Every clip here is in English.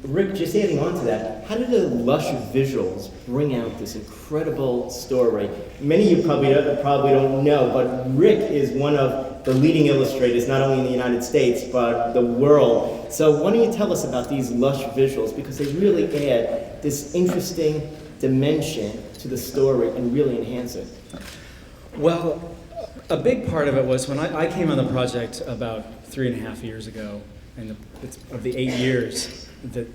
Rick, just adding on to that, how did the lush visuals bring out this incredible story? Many of you probably don't know, but Rick is one of the leading illustrators, not only in the United States, but the world. So why don't you tell us about these lush visuals, because they really add this interesting dimension to the story and really enhance it. Well, a big part of it was when I came on the project about 3.5 years ago, and of the 8 years, the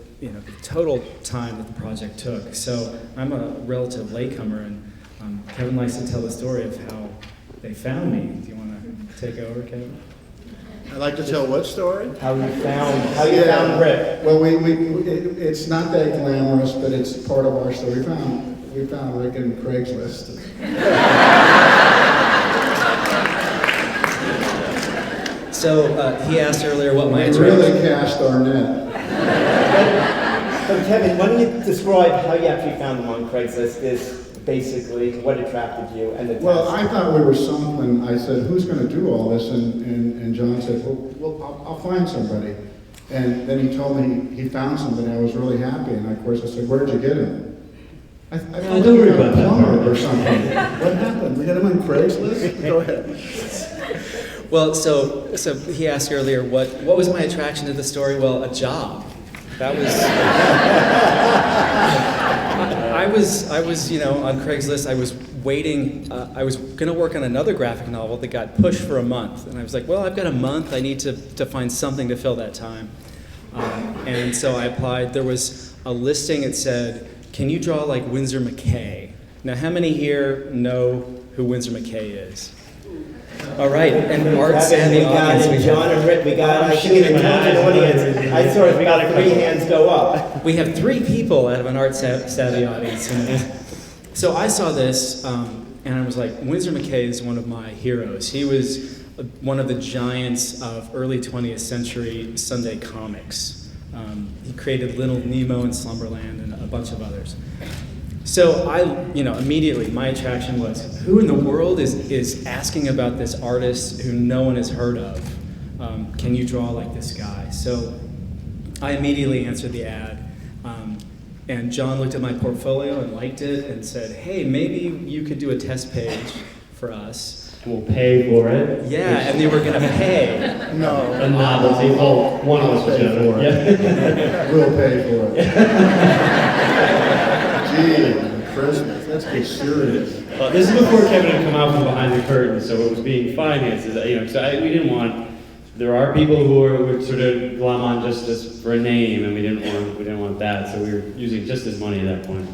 total time that the project took. So I'm a relative latecomer, and Kevin likes to tell the story of how they found me. Do you want to take over, Kevin? I'd like to tell what story? How you found Rick. Well, it's not that glamorous, but it's part of our story. We found Rick in Craigslist. So he asked earlier what my We really cast our net. So Kevin, why don't you describe how you actually found them on Craigslist? Is basically what attracted you and the test. Well, I thought we were sunk when I said, who's going to do all this? And John said, well, I'll find somebody. And then he told me he found somebody. I was really happy. And of course I said, where'd you get him? I thought don't worry we got about that plumber part. or something. What happened? We got him on Craigslist? Go ahead. Well, so he asked earlier what was my attraction to the story? Well, a job. That was. I was on Craigslist. I was waiting. I was going to work on another graphic novel that got pushed for a month, and I was like, well, I've got a month. I need to find something to fill that time. And so I applied. There was a listing. It said, "Can you draw like Winsor McCay?" Now, how many here know who Winsor McCay is? All right, and art savvy audience. John and Rick, I should get an audience. I saw we got 3 hands go up. We have 3 people out of an art savvy audience. So I saw this, and I was like, Winsor McCay is one of my heroes. He was one of the giants of early 20th century Sunday comics. He created Little Nemo and Slumberland and a bunch of others. So immediately my attraction was, who in the world is asking about this artist who no one has heard of? Can you draw like this guy? So I immediately answered the ad. And John looked at my portfolio and liked it and said, hey, maybe you could do a test page for us. We'll pay for it. Yeah, and they were going to pay. No. A novelty. Oh, one of us was pay for it. Yeah. We'll pay for it. Gee, Christmas, let's be serious. Well, this is before Kevin had come out from behind the curtain, so it was being financed. So we didn't want. There are people who would sort of glom on just for a name, and we didn't want that. So we were using just his money at that point.